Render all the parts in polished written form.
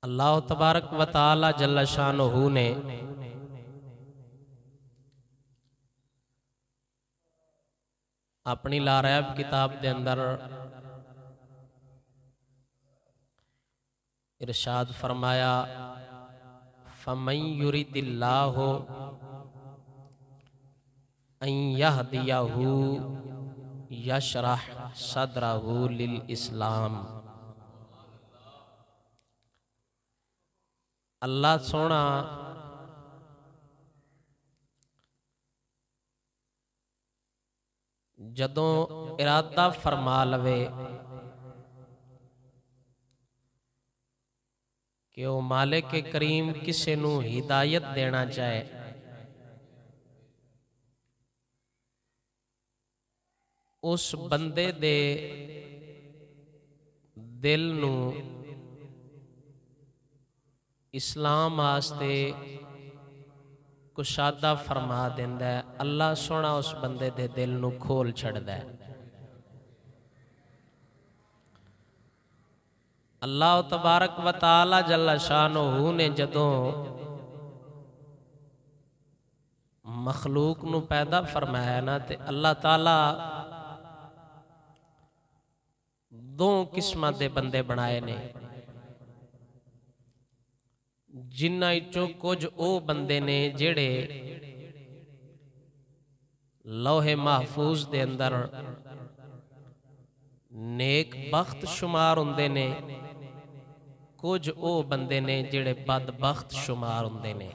अल्लाह तबारक व तआला जल्ल शानुहु ने अपनी लारैब किताब के अंदर इरशाद फरमाया, फमन युरिदिल्लाहु अन यहदियहु यशरह सदरहु लिल इस्लाम। अल्लाह सोना जदों इरादा फरमा लवे कि वह मालिक करीम किसी नू हिदायत देना चाहे, उस बंदे दे दिल नू इस्लाम आस्ते कुशादा फरमा देंदा है। अल्लाह सोना उस बंदे दे दिल नू खोल छड़दा है। अल्लाह तबारक व तआला जल्ल शानुहु ने जदों मखलूक नू पैदा फरमाया ना, ते अल्लाह ताला दो किस्मां दे बंदे बनाए ने। जिन्हां विचों कुछ ओ बंदे ने जेड़े लौहे महफूज दे अंदर नेक बख्त शुमार हुंदे ने, कुछ ओ बंदे ने जेड़े बदबख्त शुमार हुंदे ने।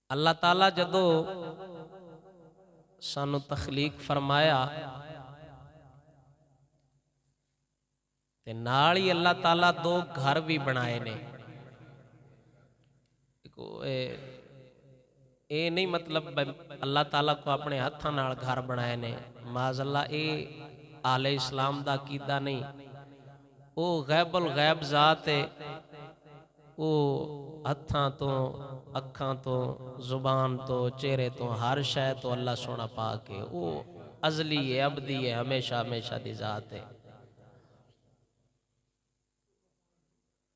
अल्लाह ताला जदों सानू तखलीक फरमाया ते नाल ही अल्लाह ताला दो घर भी बनाए ने। ये नहीं मतलब अल्लाह ताला को अपने हत्थां नाल घर बनाए ने, माज़अल्लाह ये आले इस्लाम दा अकीदा नहीं। वो गैबुल गैब जात है, वो हत्थां तो अखां तो जुबान तो चेहरे तो हर शय तो अल्लाह सोना पा के वो अजली है, अबदी है, हमेशा हमेशा दी जात है।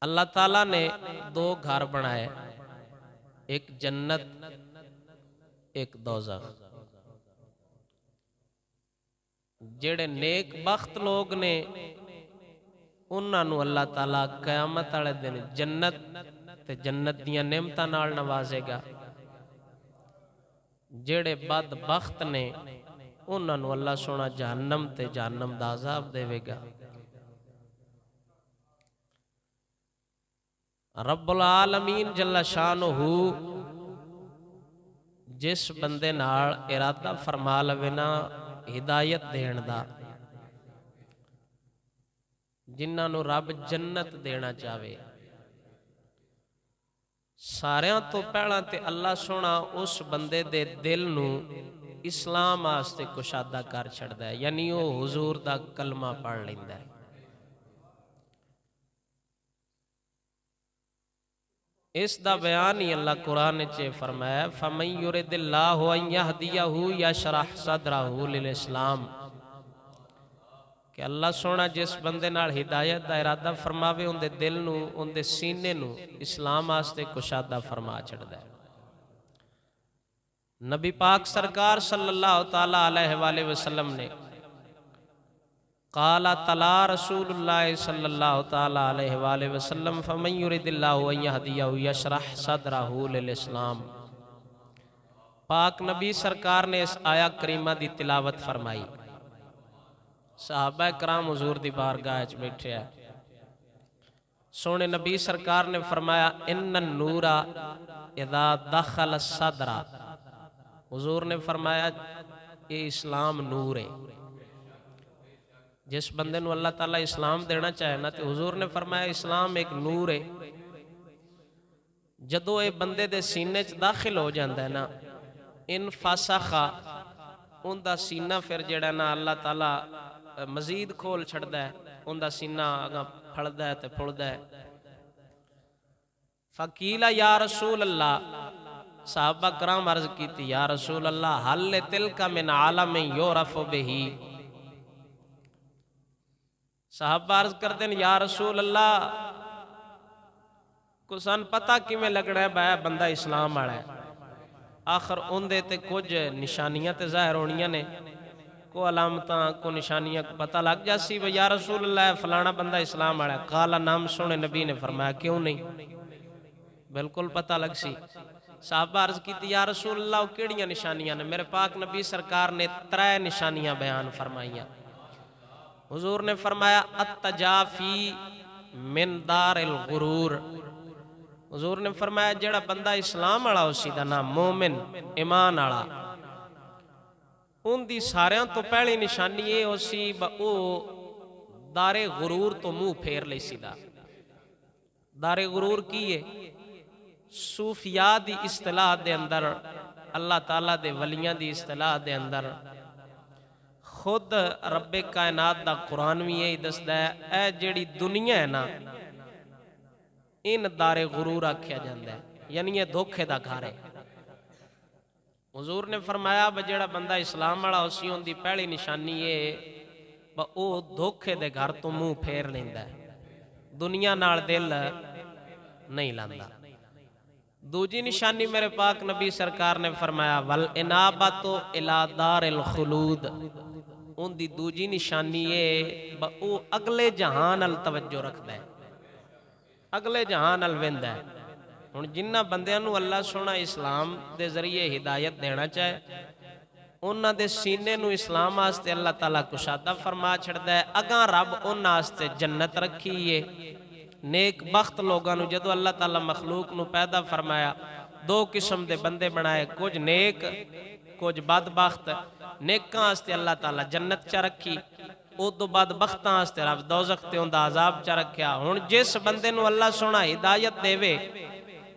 अल्लाह ताला ने दो घर बनाए, एक जन्नत एक दोज़ख। जेड़े नेक बख्त लोग ने उन्हां नू अल्लाह ताला क़यामत वाले दिन जन्नत ते जन्नत दियां नेमतां नाल नवाजेगा। जेड़े बदबख्त ने उन्हां नू अल्लाह सोना जहन्नम ते जहन्नम दा अज़ाब देवेगा। रब्बुल आलमीन जल्ल शानुहु जिस बंदे नाल इरादा फरमा लवे ना हिदायत देण दा, जिन्हां नू रब जन्नत देना चाहे, सारियां तो पहला ते अल्लाह सोना उस बंदे दे दिल नू इस्लाम आस्ते कुशादा कर छड़दा है, यानी वो हुजूर दा कलमा पढ़ लैंदा है। इस दा बयान ही अल्लाह कुरान च फरमाया, फमन युरिदिल्लाहु अन यहदियहु यशरह सदरहु लिल इस्लाम, कि अल्लाह सोना जिस बंदे नाल हिदायत दा इरादा फरमावे उनदे दिल नू उनदे सीने नू इस्लाम आस्ते कुशादा फरमा छड़दा है। नबी पाक सरकार सल्लल्लाहु ताला अलैहि वसल्लम ने काला तला रसूलुल्लाह सल्लल्लाहु ताला अलैहि वसल्लम फमन युरिदिल्लाहु अन यहदियहु यशरह सदरहु लिल इस्लाम। पाक नबी सरकार ने इस आया करीमा दी तिलावत फरमाई। सहाबा कराम हुजूर दी बारगाह च बैठे हैं। सोने नबी सरकार ने फरमाया, इन्नन नूरा इदा दखल सदरा। हुजूर ने फरमाया ये इस्लाम नूर है। जिस बंदे नू अल्लाह ताला इस्लाम देना चाहे ना, तो हुजूर ने फरमाया इस्लाम एक नूर है। जदों ये बंदे दे सीने च दाखिल हो जाता है ना, इन फासाखा उनका सीना फिर जेड़ा ना अल्लाह ताला मजीद खोल छड़दा है, उनका सीना अगा फड़दा है ते फुलदा है। फकीला या रसूल अल्लाह, साहबा कराम अर्ज की या रसूल अल्लाह हल तिल का मिन आलम योरफ बिही, साहबा अर्ज करते हैं या रसूल अल्लाह को सन पता किमें लगना है बै बंदा इस्लाम वाला है। आखिर उनदे ते कुछ निशानियां ते जाहिर होनियां ने, को अलामतां को निशानियां को पता लग जासी भाई या रसूल अल्लाह फलाना बंदा इस्लाम वाला है। काला नाम सुने नबी ने फरमाया क्यों नहीं, बिल्कुल पता लग सी। साहबा अर्ज की या रसूल अल्लाह केड़ियां निशानियां ने? मेरे पाक नबी सरकार ने 3 निशानियां बयान फरमाइया। हुजूर ने फरमाया अत्तजाफी मिन दारिल गुरूर। हुजूर ने फरमाया जेड़ा बंदा इस्लाम वाला उसी दा नाम मोमिन ईमान वाला, उनकी सारियां तो पहली निशानी ये उसी वो दारे गुरूर तो मुंह फेर ले सीधा। दारे गुरूर की है? सूफिया दी इस्तिलाह दे अंदर, अल्लाह ताला दे वलियां दी इस्तिलाह दे अंदर खुद रब्बे कायनात दा कुरान भी यही दसदा है, ए जेड़ी दुनिया है ना इन दारे गुरूर आख्या जाता है, यानी ये धोखे दा घर है। हुजूर ने फरमाया जेड़ा बंदा इस्लाम वाला उसी उनकी पहली निशानी है वो धोखे दे घर तो मुंह फेर लेंदा है, दुनिया नाल दिल नहीं लांदा। दूजी निशानी मेरे पाक नबी सरकार ने फरमाया वल इनाबतो इला दारिल खुलूद। उनकी दूजी निशानी है वो अगले जहान अल तवज्जो रखता है, अगले जहान अल वेंदा है। हुण जिन्हां बंदियां नूं अल्लाह सोना इस्लाम दे जरिए हिदायत देना चाहे, उन्हां दे सीने नूं इस्लाम वास्ते अल्लाह ताला कुशादा फरमा छड़दा है। अगां रब उन्हां वास्ते जन्नत रखी है। नेक बख्त लोगों नूं जदों अल्लाह ताला मखलूक नूं पैदा फरमाया, 2 किस्म दे बंदे बनाए, कुछ नेक कुछ बदबख्त। नेकां वास्ते अल्लाह ताला जन्नत च रखी, उदों बाद बख्तां वास्ते रब दोज़ख ते उंदा अजाब च रखा। हुण जिस बंदे नूं अल्लाह सोना हिदायत देवे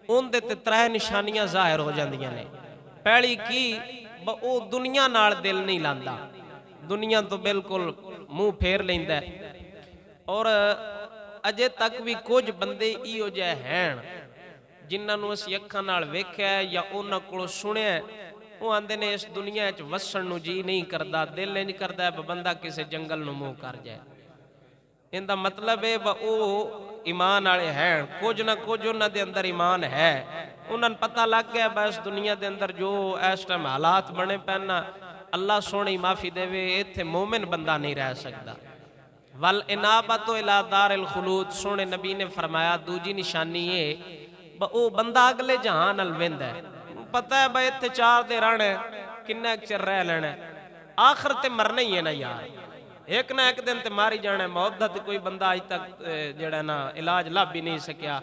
उनदे ते 3 निशानियां जाहिर हो जांदियां ने। पहली की वो दुनिया नाल दिल नहीं लांदा, दुनिया तो बिल्कुल मुंह फेर लैंदा है। और अजे तक भी कुछ बंदे इहो जिहे हैं जिन्हां नूं असीं अखां नाल वेख्या या उन्हां कोलों सुनिया, वो आंदे ने इस दुनिया च वसण नूं जी नहीं करदा, दिल इंज करदा है बंदा किसी जंगल नूं मुंह कर जाए। इनका मतलब है वो ईमान वाले हैं, कुछ ना कुछ उन्हां दे अंदर ईमान है। उन्हां पता लग गया बस दुनिया दे अंदर जो इस टाइम हालात बने पैना, अल्लाह सोनी माफ़ी देवे, इत्थे मोमिन बंदा नहीं रह सकता। वल इनाबतो इला दारिल खुलूद सोने नबी ने फरमाया दूजी निशानी है वो बंदा अगले जहान अल वेंदा है। पता है भाई इत्थे 4 दिन रहना, किन्ना चिर रह लेना, आखिर ते मरना ही है ना यार, एक ना एक दिन ते मारी जाना। मौत दा ते कोई बंदा अज तक जेड़ा ना इलाज लभ ही नहीं सकिया।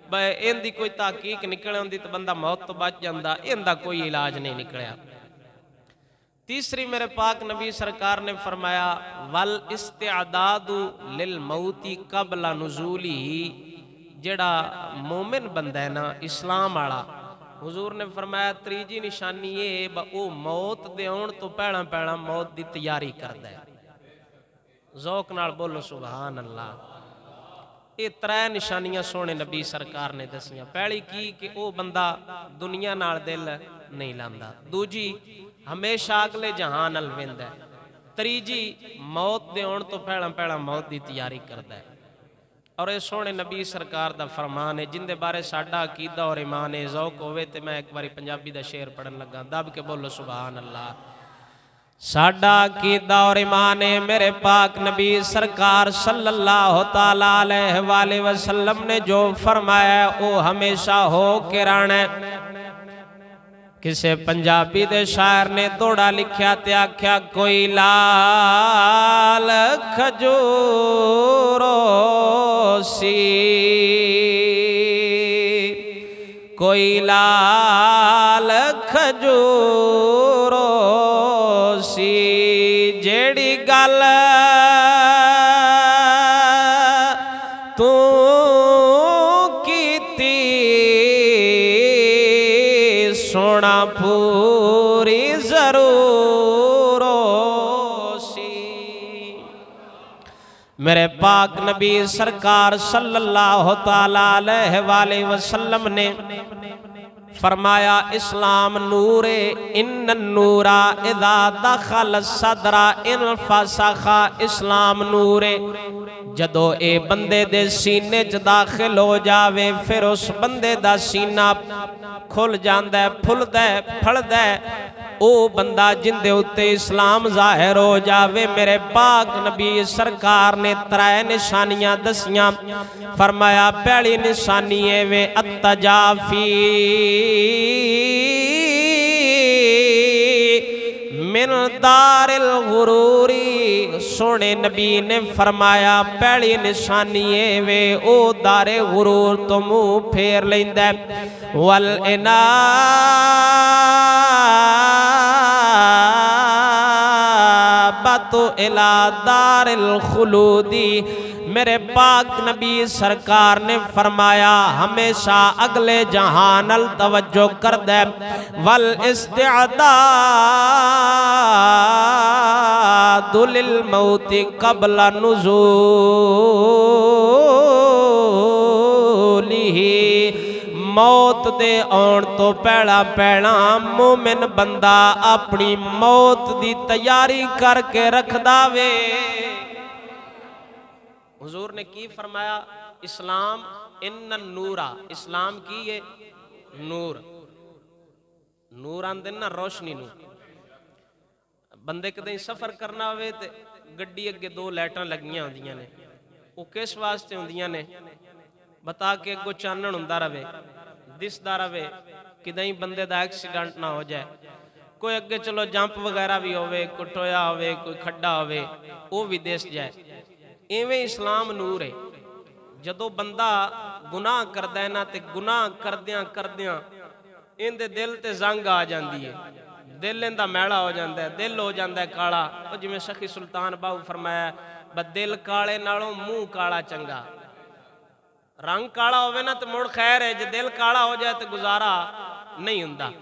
भाई इनकी कोई तहकीक निकल आंदी तो बंदा मौत तो बच जाता, इनका कोई इलाज नहीं निकलिया। तीसरी मेरे पाक नबी सरकार ने फरमाया वल इस्तिअदादु लिल मौती कबला नुज़ूली। जेड़ा मोमिन बंदा है ना इस्लाम वाला, हुजूर ने फरमाया तीजी निशानी ये वो मौत दे आउण तो पहला पहला मौत की तैयारी करता है। ज़ौक नाल बोलो सुभान अल्लाह। ये 3 निशानियां सोने नबी सरकार ने दसियां। पहली की कि वो बंदा दुनिया नाल दिल नहीं लांदा, दूजी हमेशा अगले जहान अल वेंदा है, तीजी मौत दे आउण तो पहला पहला मौत की तैयारी करता है। और ये सोने नबी सरकार दा फरमान है जिंदे बारे साडा अकीदा और ईमान है। ज़ौक होवे ते मैं एक बारी पंजाबी दा शेर पढ़न लगा, दब के बोलो सुभान अल्लाह। साडा अकीदा और ईमान है मेरे पाक नबी सरकार सल्लल्लाहु ताला अलैहि वसल्लम ने जो फरमाया वो हमेशा हो के रहना है। किसे पंजाबी दे शायर ने दौड़ा लिखया ते आख्या कोई लाल खजूरो सी, कोई लाल खजूरो सी, जेड़ी गल तू कीती सोना पूरी जरूर सी। मेरे पाक नबी सरकार सल्लल्लाहु ताला अलैहि वसल्लम ने फरमाया इस्लाम नूरे इन्न नूरा इदा दखल सदरा इनफसखा। इस्लाम नूरे जदों ए बंदे दे सीने च दाखिल हो जावे फिर उस बंदे दा सीना खुल जांदा है, फुलदा है, फलदा है। ओ बंदा जिंदे उत्ते इस्लाम जाहिर हो जावे। मेरे पाक नबी सरकार ने 3 निशानियां दसियां। फरमाया पहली निशानी है वे अत्तजाफी मिन दारिल गुरूरी। सोने नबी ने फरमाया पहली निशानी है वे ओ दारे गुरूर तो मुंह फेर लेंदा है। वल इनाबतु इला दारिल खुलूदी। मेरे पाक नबी सरकार ने फरमाया हमेशा अगले जहान अल तवज्जो कर दे। वल इस्तिअदादु लिल मौति क़ब्ल नुज़ूलिही। मौत दे आउण तो पहला पहला मोमिन बंदा अपनी मौत दी तैयारी करके रखदा वे। हुजूर ने की फरमाया इस्लाम इन्न नूरा। इस्लाम की ये नूर। नूर आंदे ना रोशनी नू। बंदे कदे सफर करना होवे ते गड्डी अगे 2 लाइटां लगियां होंदियां ने। वो किस वास्ते होंदियां ने? बता के अगों चानण हुंदा रवे, दिसदा रवे, किदई बंदे दा एक्सीडेंट ना हो जाए। कोई अगे चलो जंप वगैरह भी होवे, कोई टोया होवे, कोई खड्डा होवे, वो भी दिस जाए। इवें इस्लाम नूर है। जदों बंदा गुनाह करदा है ना ते गुनाह करदियां करदियां इहदे दिल ते जंग आ जांदी है। दिल इहदा मैला हो जाता है, दिल हो जाता है काला। और जिवें सखी सुल्तान बाहू फरमाया ब दिल काले नालों मुंह काला चंगा। रंग काला होवे ना तो मुड़ खैर है, जो दिल काला हो जाए तो गुजारा नहीं हुंदा।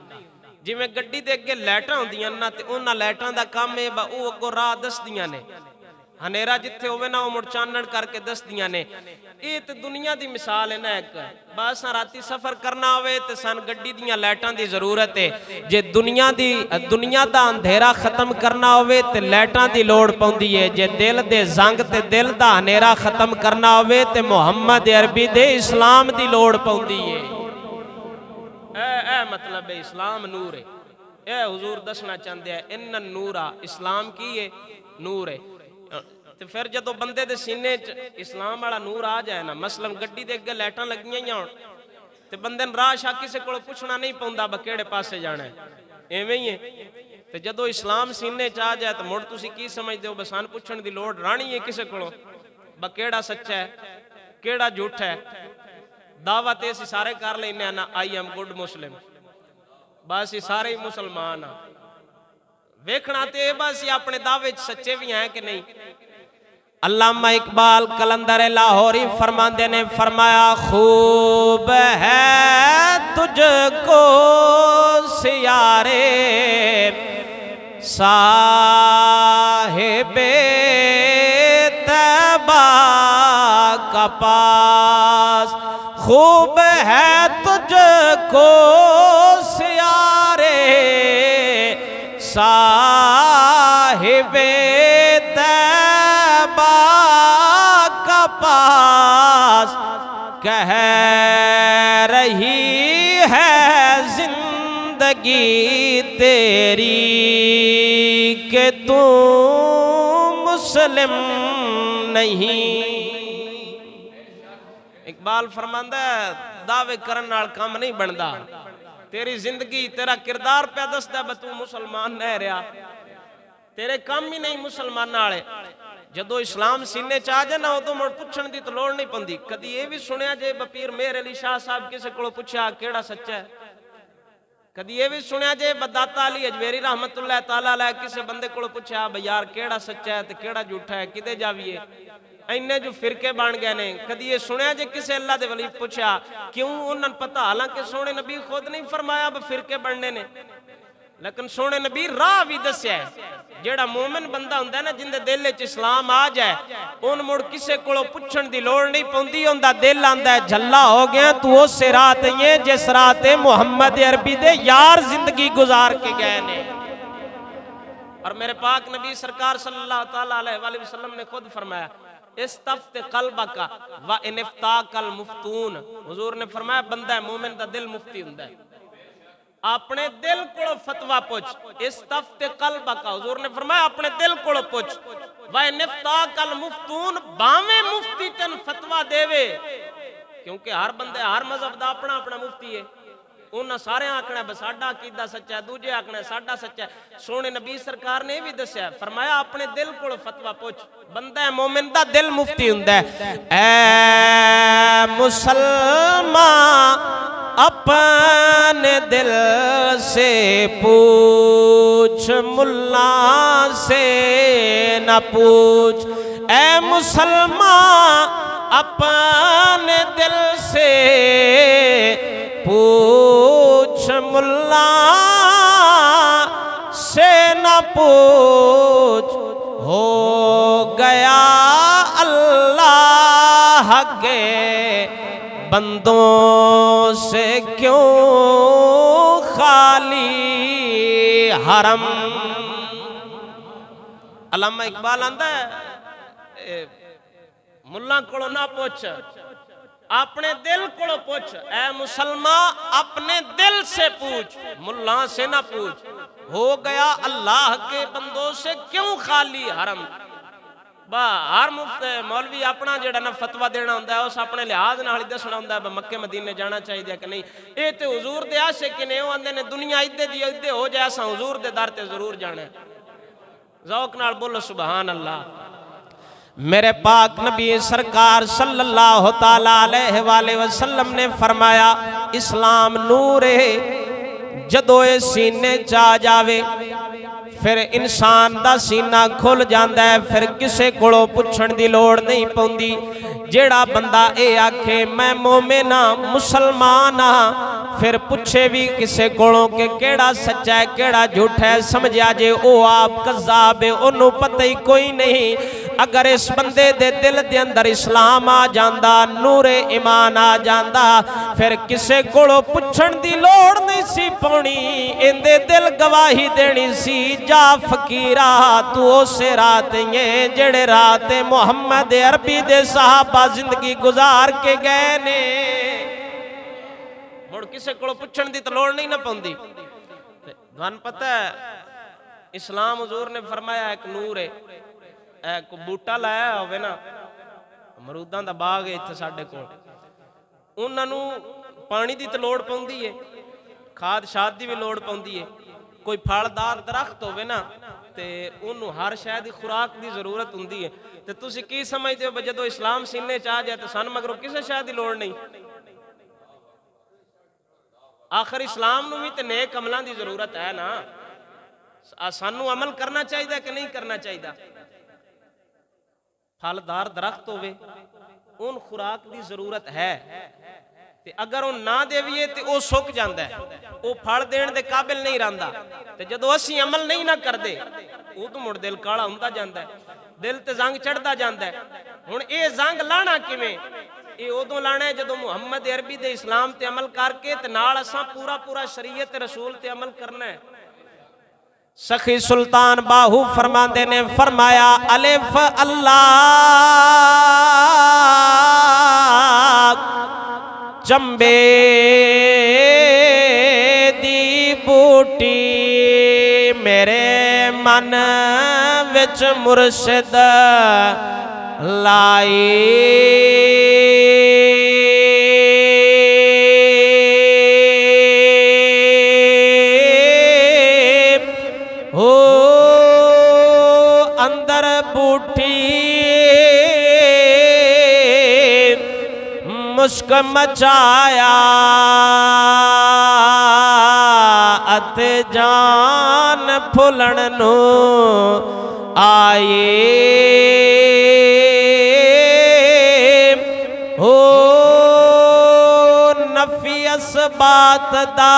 जिवें गड्डी दे अगे लाइटां हुंदियां ना ते उन्हां लाइटां दा काम है ब ओह अगों राह दसदियां ने। हनेरा जिथे होवे ना वो मुड़ चानण करके दसदियां ने। ये तो दुनिया दी मिसाल है ना एक। बस राती सफर करना होवे ते सन गड्डी दियां लाइटां दी जरूरत है। जे दुनिया दा अंधेरा खत्म करना होवे ते लाइटां दी लोड़ पौंदी है। जे दिल दे जंग ते दिल दा हनेरा खत्म करना होवे ते मुहम्मद अरबी दे इस्लाम दी लोड़ पौंदी है। ए मतलब है इस्लाम नूर है। ए हुजूर दसना चाहते हैं इन्न नूरा। इस्लाम की है नूर है। तो फिर जदों बंदे दे सीने च इस्लाम वाला नूर आ जाए ना, मसलन गड्डी दे अगे लाइटां लगियां ही होण ते बंदे नूं राह शा किसे कोलों पुछना नहीं पौंदा ब किहड़े पासे जाना है। इवें ही है। ते जदों इस्लाम सीने च आ जाए तो मुड़ तुसीं की समझदे हो? बस सानूं पुछण दी लोड़ राणी है किसे कोलों ब किहड़ा सच्चा है किहड़ा झूठा है। दावा ते असीं सारे कर लैने ना आई एम गुड मुस्लिम। बस ये सारे ही मुसलमान आ। वेखना ते बस अपने दावे च सच्चे भी हैं कि नहीं। अल्लामा इकबाल कलंदर लाहौरी फरमाते ने फरमाया खूब है तुझको सियारे साहिबे तैबा का पास। खूब है तुझको सियारे साहिबे पास। कह रही है जिंदगी तेरी कि तू मुस्लिम नहीं। इकबाल फरमांदा है दावे करन नाल काम नहीं बनता। तेरी जिंदगी तेरा किरदार पे दसदा ब तू मुसलमान नहीं रहा। तेरे काम ही नहीं मुसलमान वाले। जदों इस्लाम सीने च आ जाए ना उदों मुड़ पुछण दी तो लोड़ नहीं पौंदी। कदी ये भी सुनिया जे पीर मेहर अली शाह साहब किसी को पुछया केड़ा सच्चा है। कदी ये भी सुनिया जे दाता अली अजमेरी रहमतुल्लाह तआला अलैह किसी बंदे को पुछया बई यार केड़ा सच्चा है ते केड़ा झूठा है, किदे जावीए। इन्ने जो फिरके बन गए ने। कदी ये सुनिया जे किसी अल्लाह दे वली पुछया क्यों? उन्होंने पता हालांकि सोने नबी खुद नहीं फरमाया ब फिरके बनने ने। लेकिन सोने नबी राह भी दस्या है। जेड़ा मोमिन बंदा हुंदा ना जिंदे दिल च इस्लाम आ जाए उन मुड़ किसे कोलों पुछण दी लोड़ नहीं पौंदी। उनदा दिल आंदा है झल्ला हो गया तू उस रात ही जिस रात मुहम्मद अरबी दे यार जिंदगी गुजार के गए ने। और मेरे पाक नबी सरकार सल्लल्लाहु अलैहि वसल्लम ने खुद फरमाया इस्तफ्त कल्बका व इनफ्ताकल मुफ्तून। हुजूर ने फरमाया बंदा मोमिन दा दिल मुफ्ती हुंदा है, अपने दिल को फतवा पूछ। इस्तफ्त कल्बका हुजूर ने फरमाया अपने दिल को पूछ। व इनफ्ताकल मुफ्तून बावे मुफ्ती तन फतवा देवे, क्योंकि हर बंदे हर मजहब दा अपना अपना मुफ्ती है। उन्हें सारे आखना है साडा अकीदा सच्चा है, दूजे आखना है साडा सच्चा है। सोने नबी सरकार ने भी दस्या फरमाया अपने दिल को फतवा पूछ। बंदा है मोमिन दा दिल मुफ्ती हुंदा है। ऐ मुसलमान अपने दिल से पूछ मुल्ला से न पूछ। ऐ मुसलमान अपने दिल से पूछ मुल्ला से न पूछ। हो गया अल्लाह के बंदों से क्यों खाली हरम। अल्लामा इकबाल आंदा है मुल्ला को ना पूछ अपने दिल को पूछ। ऐ मुसलमान अपने दिल से पूछ मुल्ला से ना पूछ। हो गया अल्लाह के बंदों से क्यों खाली हरम। बा हर मुफ्त मौलवी अपना जेड़ा ना फतवा देना होंदा है उस अपने लिहाज नाल दसना होंदा है मक्के मदीने जाना चाहिए कि नहीं। ये तो हुजूर दे आशिक ने ओ आंदे ने दुनिया इद्दे दी इद्दे हो जाए असां हुजूर दे दर ते जरूर जाना है। ज़ौक नाल बोलो सुभान अल्लाह। मेरे पाक नबी सरकार सल्लल्लाहु ताला अलैहि वसल्लम ने फरमाया इस्लाम नूर है जदों ए सीने च आ जावे फिर इंसान दा सीना खुल जाता है, फिर किसे कोलों पुछण दी लोड़ नहीं पौंदी। जेड़ा बंदा ए आखे मैं मोमिन हां मुसलमान हां फिर पुछे भी किसे कोलों के केड़ा सच्चा है केड़ा झूठा है समझिया जे ओ आप कज़्ज़ाब है, ओनू पता ही कोई नहीं। अगर इस बंदे दे दिल दे अंदर इस्लाम आ जांदा नूरे ईमान आ जांदा फिर किसे कोलों पुछण दी लोड़ नहीं सी पौनी। इंदे दिल गवाही देनी सी जा फकीरा तू उसे रात ये जेड़े रात मुहम्मद अरबी दे सहाबा जिंदगी गुजार के गए ने। मुड़ किसे कोलों पुछण दी तो लोड़ नहीं ना पौंदी। तुहानू पता है इस्लाम हुजूर ने फरमाया एक नूर है। को बूटा लाया होवे ना अमरूदां दा बाग है इत्थे साडे कोल, उन्हां नू पानी दी तो लोड़ पौंदी है, खाद शाद दी भी लोड़ पौंदी है। कोई फलदार दरख्त होवे ना ते उन्होंने हर शय दी खुराक दी जरूरत हुंदी है। ते तुसीं की समझदे हो जदों इस्लाम सीने च आ जाए तो सानू मगरों किसी शय दी लोड़ नहीं। आखिर इस्लाम नू भी ते नेक अमलां दी जरूरत है ना। सानू अमल करना चाहिए कि नहीं करना चाहिए। फलदार दरख्त होवे उन खुराक की जरूरत है ते अगर वो ना देवीए तो वह सुक जाता है, वो फल देने के काबिल नहीं रहा। तो जदों असीं अमल नहीं ना करते उदों मुड़ दिल काला हुंदा जांदा है, दिल ते जंग चढ़ता जाता है। हुण ये जंग लाना किवें? ये उदों लाना है जदों मुहम्मद अरबी दे इस्लाम ते अमल करके ते नाल असां पूरा पूरा शरीयत रसूल ते अमल करना है। सखी सुल्तान बाहू फरमाते ने फरमाया अलिफ अल्लाह चंबे दी बूटी मेरे मन विच मुर्शिद लाई। मुस्क मचाया अत जान फुलन नू आए हो नफी इस बात दा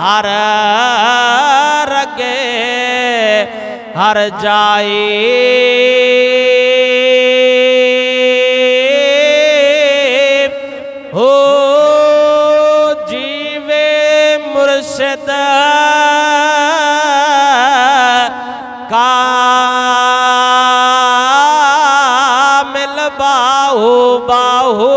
हर रगे हर जाए हो जीवे मुर्शिद कामिल बाहु बाहु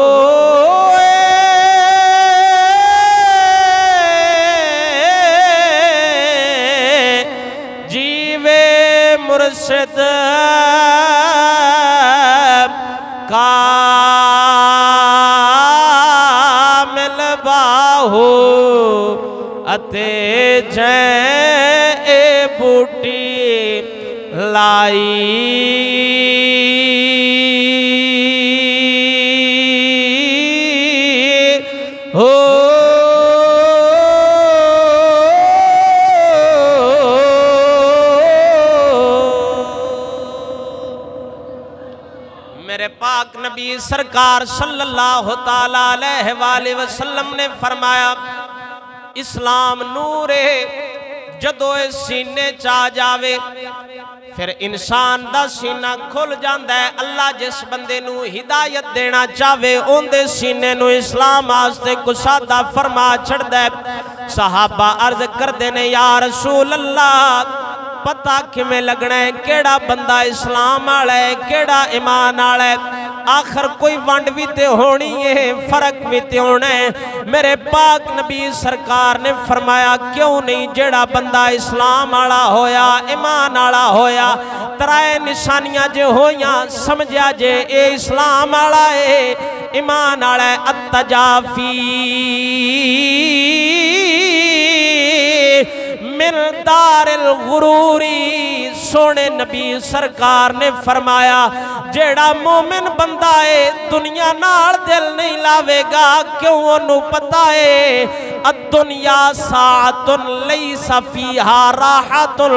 जीवे मुर्शिद कामिल बाहु अते जै ए बूटी लाई हो मेरे पाक नबी सरकार सल्लल्लाहु ताला अलैहि वसल्लम ने फरमाया इस्लाम नूर है जदों सीने चा जावे फिर इंसान दा सीना खुल जाता है। अल्लाह जिस बंदे नू हिदायत देना चाहे उनके सीने नू इस्लाम वास्ते कुशादा फरमा छड़दा है। सहाबा अर्ज करते ने या रसूल अल्लाह पता किवें लगना है केड़ा बंदा इस्लाम वाला है केड़ा ईमान वाला है। आखिर कोई वंड भी ते होनी है फर्क भी ते होना है। मेरे पाक नबी सरकार ने फरमाया क्यों नहीं जेड़ा बंदा इस्लाम वाला होया ईमान वाला होया तराए निशानियां जे होइयां समझा जे ए इस्लाम वाला है ईमान वाला है। अत्तजाफी मिन दारिल गुरूरी सोने नबी सरकार ने फरमाया जेड़ा मोमिन बंदा है दुनिया नाल दिल नहीं लावेगा क्यों ओनू पता है अद्दुनिया साअतुन लैसा फीहा राहतुन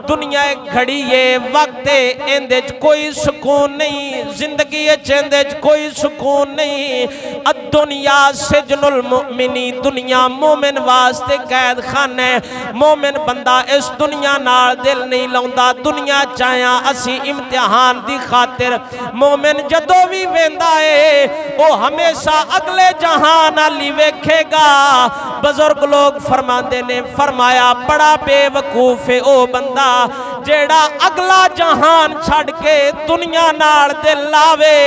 दुनिया एक घड़ी है वक्त है इंदे च कोई सुकून नहीं जिंदगी इंदे च कोई सुकून नहीं। अद्दुनिया सिजनुल मुमिनी दुनिया मोमिन वास्ते कैद खाना है। मोमिन बंदा इस दुनिया नाल दिल नहीं लाउंदा दुनिया चाया असी इम्तिहान दी खातिर मोमिन जदों भी वेंदा है वो हमेशा अगले जहान वाली वेखेगा। बुजुर्ग लोग फरमाते ने फरमाया बड़ा बेवकूफ है ओ बंदा जेड़ा अगला जहान छड़ के दुनिया नाल दिल लावे।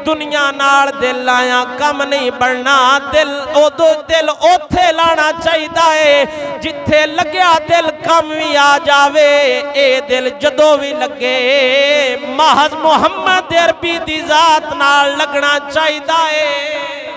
दुनिया नाल दिल लाया कम नहीं बनना दिल ओदो दिल ओथे लाना चाहिदा है जिथे लग्या दिल कम भी आ जावे। ए दिल जदों भी लगे महज मुहम्मद अरबी दी जात नाल लगना चाहिदा है।